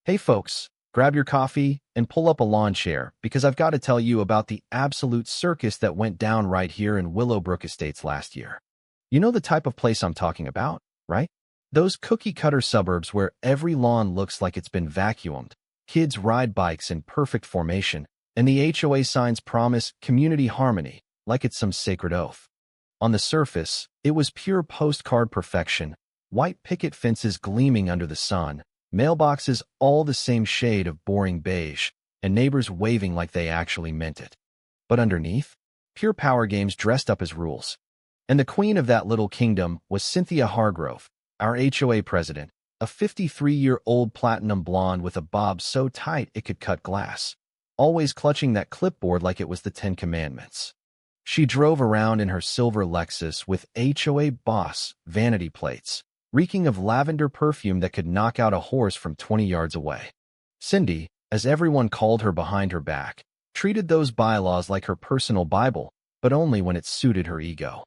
Hey folks, grab your coffee and pull up a lawn chair because I've got to tell you about the absolute circus that went down right here in Willowbrook Estates last year. You know the type of place I'm talking about, right? Those cookie-cutter suburbs where every lawn looks like it's been vacuumed, kids ride bikes in perfect formation, and the HOA signs promise community harmony like it's some sacred oath. On the surface, it was pure postcard perfection, white picket fences gleaming under the sun, mailboxes all the same shade of boring beige, and neighbors waving like they actually meant it. But underneath, pure power games dressed up as rules. And the queen of that little kingdom was Cynthia Hargrove, our HOA president, a 53-year-old platinum blonde with a bob so tight it could cut glass, always clutching that clipboard like it was the Ten Commandments. She drove around in her silver Lexus with HOA boss vanity plates, reeking of lavender perfume that could knock out a horse from 20 yards away. Cindy, as everyone called her behind her back, treated those bylaws like her personal Bible, but only when it suited her ego.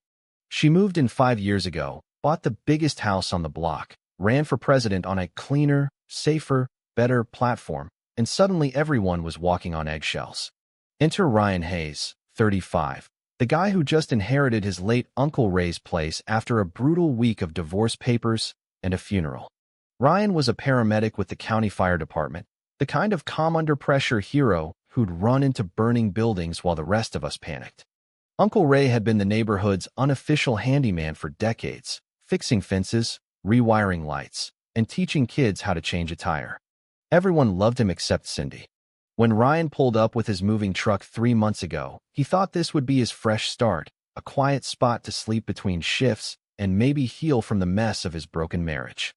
She moved in 5 years ago, bought the biggest house on the block, ran for president on a cleaner, safer, better platform, and suddenly everyone was walking on eggshells. Enter Ryan Hayes, 35. The guy who just inherited his late Uncle Ray's place after a brutal week of divorce papers and a funeral. Ryan was a paramedic with the county fire department, the kind of calm-under-pressure hero who'd run into burning buildings while the rest of us panicked. Uncle Ray had been the neighborhood's unofficial handyman for decades, fixing fences, rewiring lights, and teaching kids how to change a tire. Everyone loved him except Cindy. When Ryan pulled up with his moving truck 3 months ago, he thought this would be his fresh start, a quiet spot to sleep between shifts and maybe heal from the mess of his broken marriage.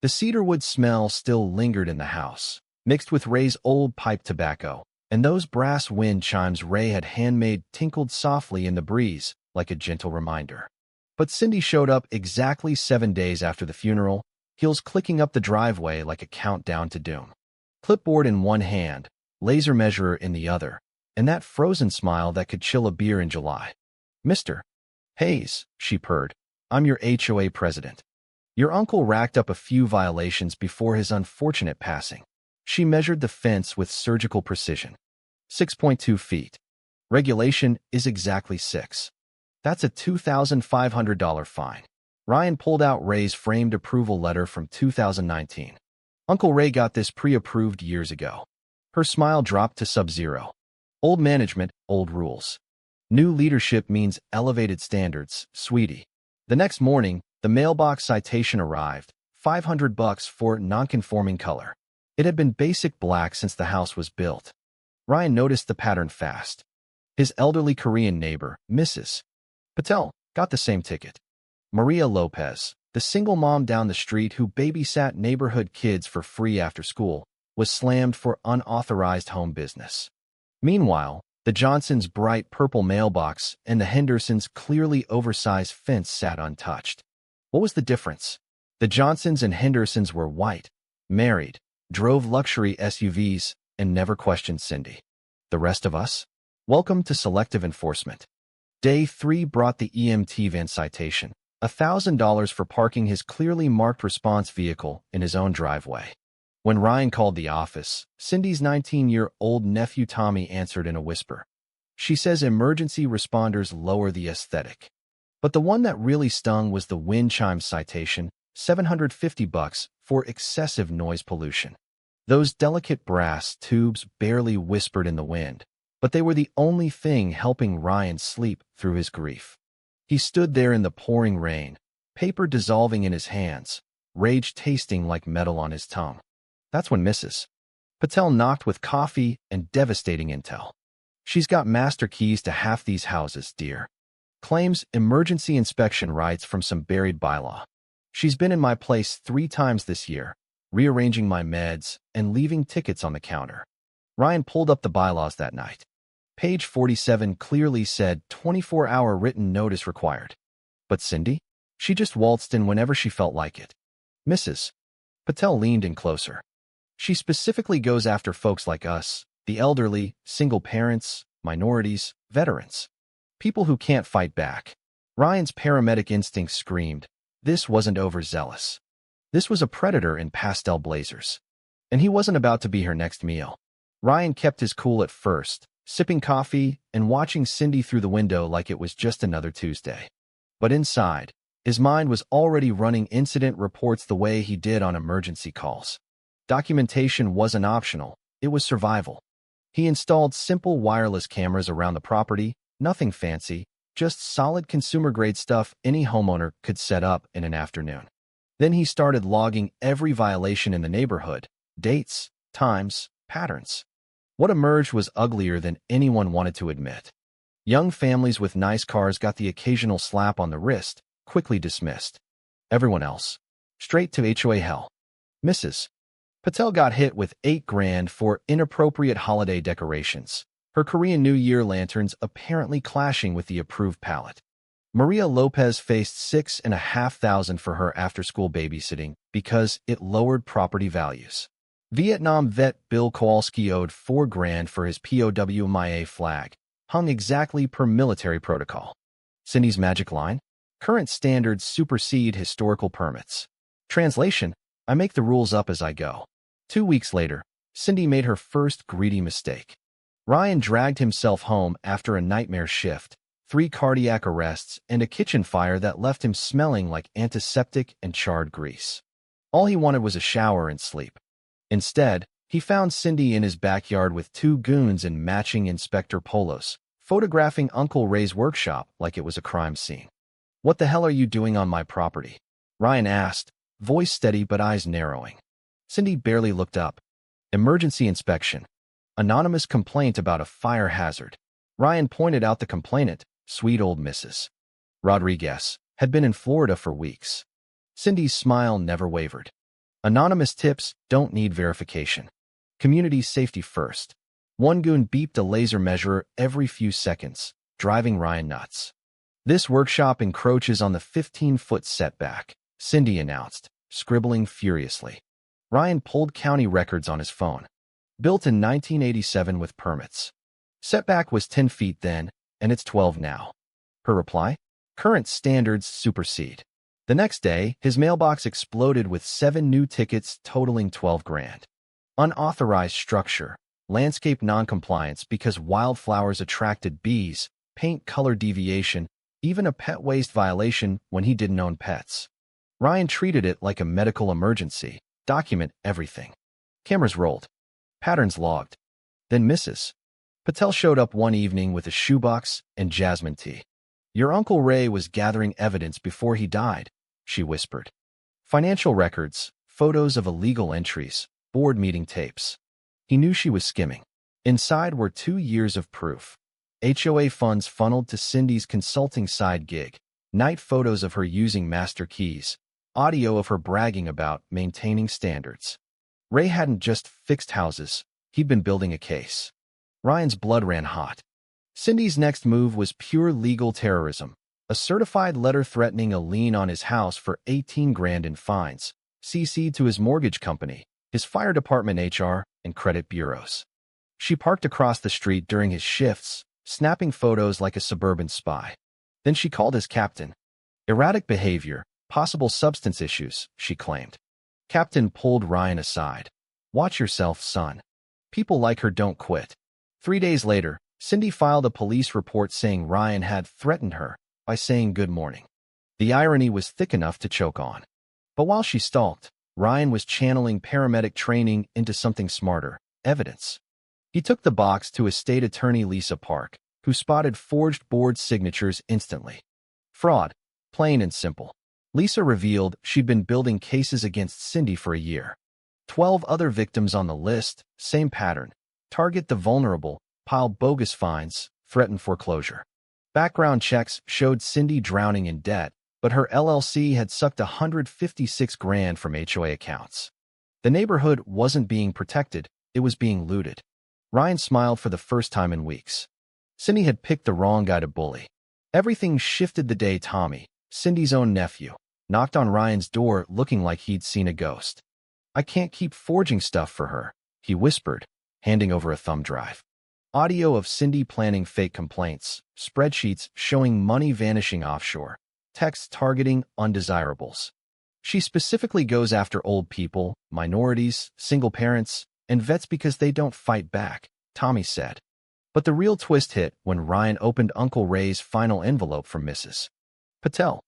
The cedarwood smell still lingered in the house, mixed with Ray's old pipe tobacco, and those brass wind chimes Ray had handmade tinkled softly in the breeze like a gentle reminder. But Cindy showed up exactly 7 days after the funeral, heels clicking up the driveway like a countdown to doom. Clipboard in one hand, laser measurer in the other, and that frozen smile that could chill a beer in July. "Mr. Hayes," she purred, "I'm your HOA president. Your uncle racked up a few violations before his unfortunate passing." She measured the fence with surgical precision. 6.2 feet. Regulation is exactly 6. That's a $2,500 fine. Ryan pulled out Ray's framed approval letter from 2019. Uncle Ray got this pre-approved years ago. Her smile dropped to sub-zero. Old management, old rules. New leadership means elevated standards, sweetie. The next morning, the mailbox citation arrived, $500 for non-conforming color. It had been basic black since the house was built. Ryan noticed the pattern fast. His elderly Korean neighbor, Mrs. Patel, got the same ticket. Maria Lopez, the single mom down the street who babysat neighborhood kids for free after school, was slammed for unauthorized home business. Meanwhile, the Johnsons' bright purple mailbox and the Hendersons' clearly oversized fence sat untouched. What was the difference? The Johnsons and Hendersons were white, married, drove luxury SUVs, and never questioned Cindy. The rest of us? Welcome to selective enforcement. Day 3 brought the EMT van citation, $1,000 for parking his clearly marked response vehicle in his own driveway. When Ryan called the office, Cindy's 19-year-old nephew Tommy answered in a whisper. She says emergency responders lower the aesthetic. But the one that really stung was the wind chime citation, $750 for excessive noise pollution. Those delicate brass tubes barely whispered in the wind, but they were the only thing helping Ryan sleep through his grief. He stood there in the pouring rain, paper dissolving in his hands, rage tasting like metal on his tongue. That's when Mrs. Patel knocked with coffee and devastating intel. "She's got master keys to half these houses, dear. Claims emergency inspection rights from some buried bylaw. She's been in my place 3 times this year, rearranging my meds and leaving tickets on the counter." Ryan pulled up the bylaws that night. Page 47 clearly said 24-hour written notice required. But Cindy? She just waltzed in whenever she felt like it. Mrs. Patel leaned in closer. "She specifically goes after folks like us, the elderly, single parents, minorities, veterans. People who can't fight back." Ryan's paramedic instinct screamed. This wasn't overzealous. This was a predator in pastel blazers. and he wasn't about to be her next meal. Ryan kept his cool at first, sipping coffee and watching Cindy through the window like it was just another Tuesday. But inside, his mind was already running incident reports the way he did on emergency calls. Documentation wasn't optional, it was survival. He installed simple wireless cameras around the property, nothing fancy, just solid consumer-grade stuff any homeowner could set up in an afternoon. Then he started logging every violation in the neighborhood, dates, times, patterns. What emerged was uglier than anyone wanted to admit. Young families with nice cars got the occasional slap on the wrist, quickly dismissed. Everyone else, straight to HOA hell. Mrs. Patel got hit with $8,000 for inappropriate holiday decorations, her Korean New Year lanterns apparently clashing with the approved palette. Maria Lopez faced $6,500 for her after-school babysitting because it lowered property values. Vietnam vet Bill Kowalski owed $4,000 for his POW MIA flag, hung exactly per military protocol. Cindy's magic line? Current standards supersede historical permits. Translation: I make the rules up as I go. 2 weeks later, Cindy made her first greedy mistake. Ryan dragged himself home after a nightmare shift, 3 cardiac arrests, and a kitchen fire that left him smelling like antiseptic and charred grease. All he wanted was a shower and sleep. Instead, he found Cindy in his backyard with 2 goons in matching inspector polos, photographing Uncle Ray's workshop like it was a crime scene. "What the hell are you doing on my property?" Ryan asked, voice steady but eyes narrowing. Cindy barely looked up. "Emergency inspection. Anonymous complaint about a fire hazard." Ryan pointed out the complainant, sweet old Mrs. Rodriguez, had been in Florida for weeks. Cindy's smile never wavered. Anonymous tips don't need verification. Community safety first. One goon beeped a laser measurer every few seconds, driving Ryan nuts. "This workshop encroaches on the 15-foot setback," Cindy announced, scribbling furiously. Ryan pulled county records on his phone. Built in 1987 with permits. Setback was 10 feet then, and it's 12 now. Her reply? "Current standards supersede." The next day, his mailbox exploded with 7 new tickets totaling $12,000. Unauthorized structure, landscape noncompliance because wildflowers attracted bees, paint color deviation, even a pet waste violation when he didn't own pets. Ryan treated it like a medical emergency. Document everything. Cameras rolled. Patterns logged. Then Mrs. Patel showed up one evening with a shoebox and jasmine tea. "Your Uncle Ray was gathering evidence before he died," she whispered. Financial records, photos of illegal entries, board meeting tapes. He knew she was skimming. Inside were 2 years of proof. HOA funds funneled to Cindy's consulting side gig, night photos of her using master keys, audio of her bragging about maintaining standards. Ray hadn't just fixed houses, he'd been building a case. Ryan's blood ran hot. Cindy's next move was pure legal terrorism, a certified letter threatening a lien on his house for $18,000 in fines, CC'd to his mortgage company, his fire department, HR, and credit bureaus. She parked across the street during his shifts, snapping photos like a suburban spy. Then she called his captain. "Erratic behavior, possible substance issues," she claimed. Captain pulled Ryan aside. "Watch yourself, son. People like her don't quit." 3 days later, Cindy filed a police report saying Ryan had threatened her by saying good morning. The irony was thick enough to choke on. But while she stalked, Ryan was channeling paramedic training into something smarter, evidence. He took the box to estate attorney Lisa Park, who spotted forged board signatures instantly. Fraud, plain and simple. Lisa revealed she'd been building cases against Cindy for a year. 12 other victims on the list, same pattern. Target the vulnerable, pile bogus fines, threaten foreclosure. Background checks showed Cindy drowning in debt, but her LLC had sucked $156,000 from HOA accounts. The neighborhood wasn't being protected, it was being looted. Ryan smiled for the first time in weeks. Cindy had picked the wrong guy to bully. Everything shifted the day Tommy, Cindy's own nephew, knocked on Ryan's door looking like he'd seen a ghost. "I can't keep forging stuff for her," he whispered, handing over a thumb drive. Audio of Cindy planning fake complaints, spreadsheets showing money vanishing offshore, texts targeting undesirables. She specifically goes after old people, minorities, single parents, and vets because they don't fight back, Tommy said. But the real twist hit when Ryan opened Uncle Ray's final envelope from Mrs. Patel.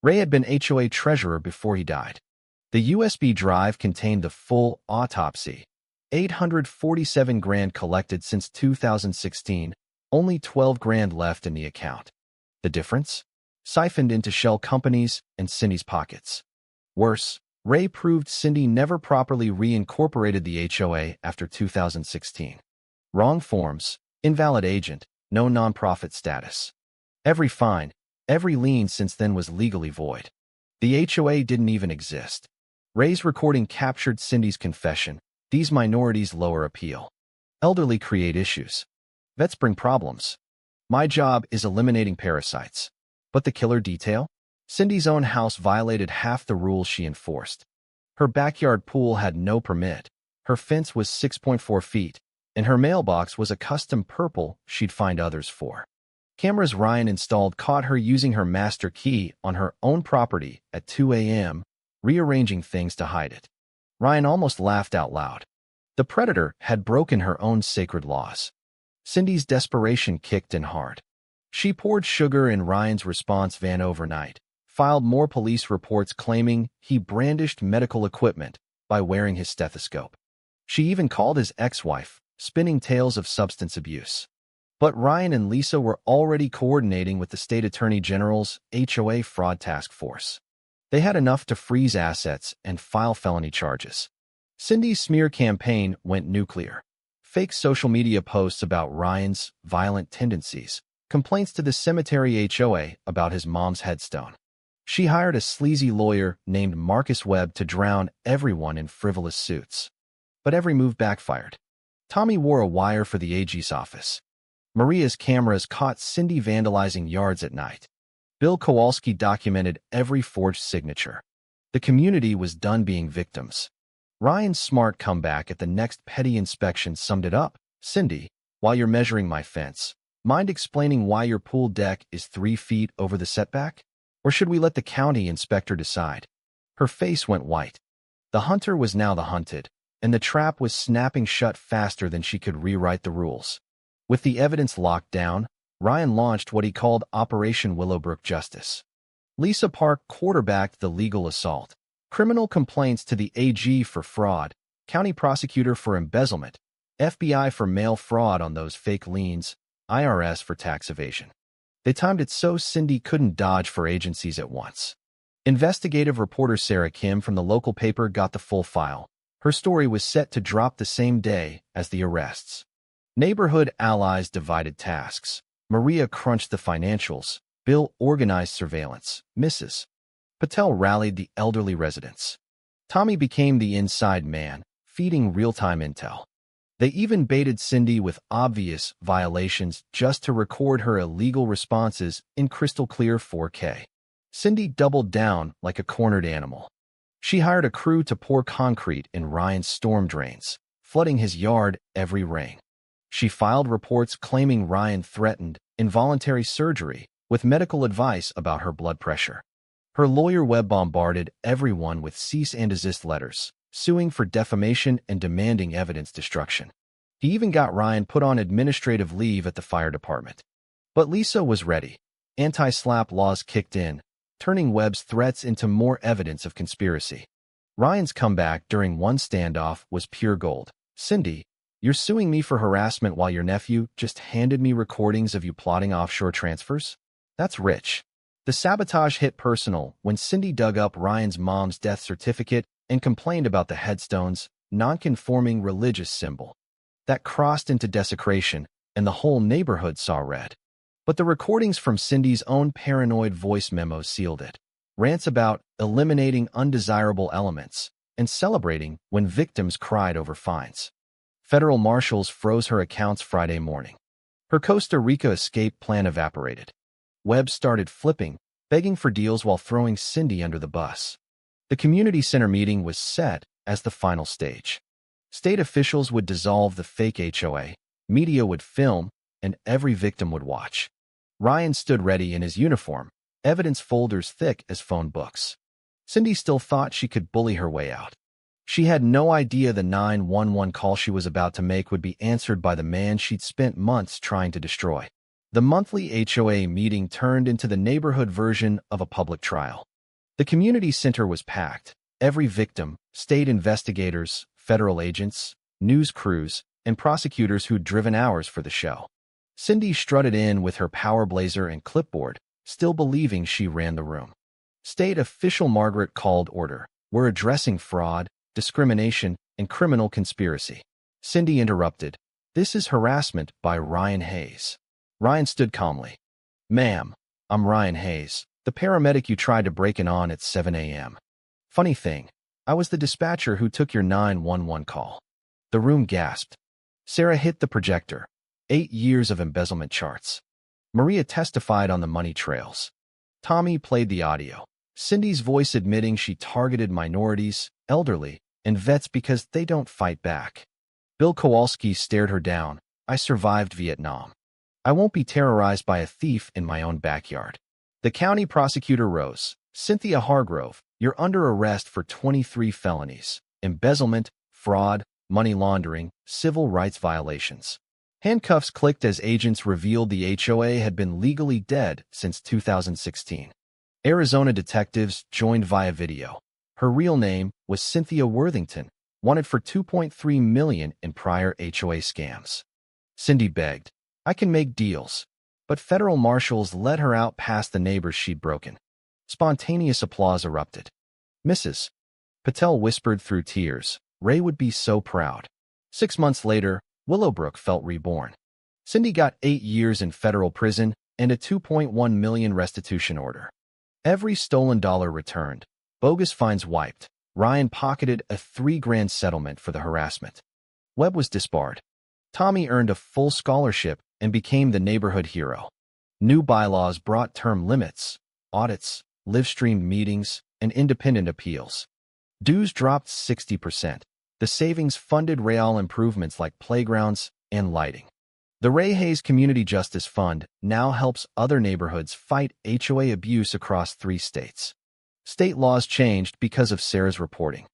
Ray had been HOA treasurer before he died. The USB drive contained the full autopsy. 847 grand collected since 2016, only 12 grand left in the account. The difference? Siphoned into shell companies and Cindy's pockets. Worse, Ray proved Cindy never properly reincorporated the HOA after 2016. Wrong forms, invalid agent, no nonprofit status. Every fine, every lien since then was legally void. The HOA didn't even exist. Ray's recording captured Cindy's confession. These minorities lower appeal. Elderly create issues. Vets bring problems. My job is eliminating parasites. But the killer detail? Cindy's own house violated half the rules she enforced. Her backyard pool had no permit. Her fence was 6.4 feet, and her mailbox was a custom purple she'd find others for. Cameras Ryan installed caught her using her master key on her own property at 2 a.m., rearranging things to hide it. Ryan almost laughed out loud. The predator had broken her own sacred laws. Cindy's desperation kicked in hard. She poured sugar in Ryan's response van overnight, filed more police reports claiming he brandished medical equipment by wearing his stethoscope. She even called his ex-wife, spinning tales of substance abuse. But Ryan and Lisa were already coordinating with the state attorney general's HOA fraud task force. They had enough to freeze assets and file felony charges. Cindy's smear campaign went nuclear. Fake social media posts about Ryan's violent tendencies, complaints to the cemetery HOA about his mom's headstone. She hired a sleazy lawyer named Marcus Webb to drown everyone in frivolous suits. But every move backfired. Tommy wore a wire for the AG's office. Maria's cameras caught Cindy vandalizing yards at night. Bill Kowalski documented every forged signature. The community was done being victims. Ryan's smart comeback at the next petty inspection summed it up. Cindy, while you're measuring my fence, mind explaining why your pool deck is 3 feet over the setback? Or should we let the county inspector decide? Her face went white. The hunter was now the hunted, and the trap was snapping shut faster than she could rewrite the rules. With the evidence locked down, Ryan launched what he called Operation Willowbrook Justice. Lisa Park quarterbacked the legal assault. Criminal complaints to the AG for fraud, county prosecutor for embezzlement, FBI for mail fraud on those fake liens, IRS for tax evasion. They timed it so Cindy couldn't dodge 4 agencies at once. Investigative reporter Sarah Kim from the local paper got the full file. Her story was set to drop the same day as the arrests. Neighborhood allies divided tasks. Maria crunched the financials. Bill organized surveillance. Mrs. Patel rallied the elderly residents. Tommy became the inside man, feeding real-time intel. They even baited Cindy with obvious violations just to record her illegal responses in crystal-clear 4K. Cindy doubled down like a cornered animal. She hired a crew to pour concrete in Ryan's storm drains, flooding his yard every rain. She filed reports claiming Ryan threatened involuntary surgery with medical advice about her blood pressure. Her lawyer Webb bombarded everyone with cease and desist letters, suing for defamation and demanding evidence destruction. He even got Ryan put on administrative leave at the fire department. But Lisa was ready. Anti-SLAPP laws kicked in, turning Webb's threats into more evidence of conspiracy. Ryan's comeback during one standoff was pure gold. Cindy, you're suing me for harassment while your nephew just handed me recordings of you plotting offshore transfers? That's rich. The sabotage hit personal when Cindy dug up Ryan's mom's death certificate and complained about the headstone's non-conforming religious symbol. That crossed into desecration, and the whole neighborhood saw red. But the recordings from Cindy's own paranoid voice memos sealed it. Rants about eliminating undesirable elements and celebrating when victims cried over fines. Federal marshals froze her accounts Friday morning. Her Costa Rica escape plan evaporated. Webb started flipping, begging for deals while throwing Cindy under the bus. The community center meeting was set as the final stage. State officials would dissolve the fake HOA, media would film, and every victim would watch. Ryan stood ready in his uniform, evidence folders thick as phone books. Cindy still thought she could bully her way out. She had no idea the 911 call she was about to make would be answered by the man she'd spent months trying to destroy. The monthly HOA meeting turned into the neighborhood version of a public trial. The community center was packed. Every victim, state investigators, federal agents, news crews, and prosecutors who'd driven hours for the show. Cindy strutted in with her power blazer and clipboard, still believing she ran the room. State official Margaret called order. We're addressing fraud, discrimination, and criminal conspiracy. Cindy interrupted. This is harassment by Ryan Hayes. Ryan stood calmly. Ma'am, I'm Ryan Hayes, the paramedic you tried to break in on at 7 a.m. Funny thing, I was the dispatcher who took your 911 call. The room gasped. Sarah hit the projector. 8 years of embezzlement charts. Maria testified on the money trails. Tommy played the audio. Cindy's voice admitting she targeted minorities, elderly, and vets because they don't fight back. Bill Kowalski stared her down. I survived Vietnam. I won't be terrorized by a thief in my own backyard. The county prosecutor rose. Cynthia Hargrove, you're under arrest for 23 felonies: embezzlement, fraud, money laundering, civil rights violations. Handcuffs clicked as agents revealed the HOA had been legally dead since 2016. Arizona detectives joined via video. Her real name was Cynthia Worthington, wanted for $2.3 million in prior HOA scams. Cindy begged, I can make deals. But federal marshals let her out past the neighbors she'd broken. Spontaneous applause erupted. Mrs. Patel whispered through tears, Ray would be so proud. 6 months later, Willowbrook felt reborn. Cindy got 8 years in federal prison and a $2.1 million restitution order. Every stolen dollar returned. Bogus fines wiped. Ryan pocketed a $3,000 settlement for the harassment. Webb was disbarred. Tommy earned a full scholarship and became the neighborhood hero. New bylaws brought term limits, audits, live-streamed meetings, and independent appeals. Dues dropped 60%. The savings funded real improvements like playgrounds and lighting. The Ray Hayes Community Justice Fund now helps other neighborhoods fight HOA abuse across 3 states. State laws changed because of Sarah's reporting.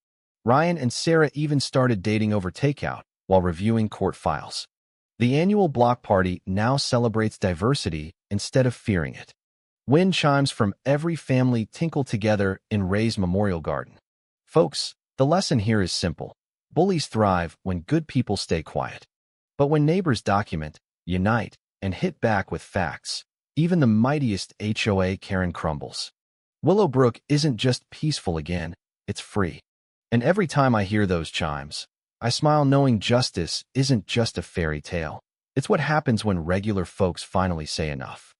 Ryan and Sarah even started dating over takeout while reviewing court files. The annual block party now celebrates diversity instead of fearing it. Wind chimes from every family tinkle together in Ray's Memorial Garden. Folks, the lesson here is simple. Bullies thrive when good people stay quiet. But when neighbors document, unite, and hit back with facts, even the mightiest HOA Karen crumbles. Willowbrook isn't just peaceful again, it's free. And every time I hear those chimes, I smile knowing justice isn't just a fairy tale. It's what happens when regular folks finally say enough.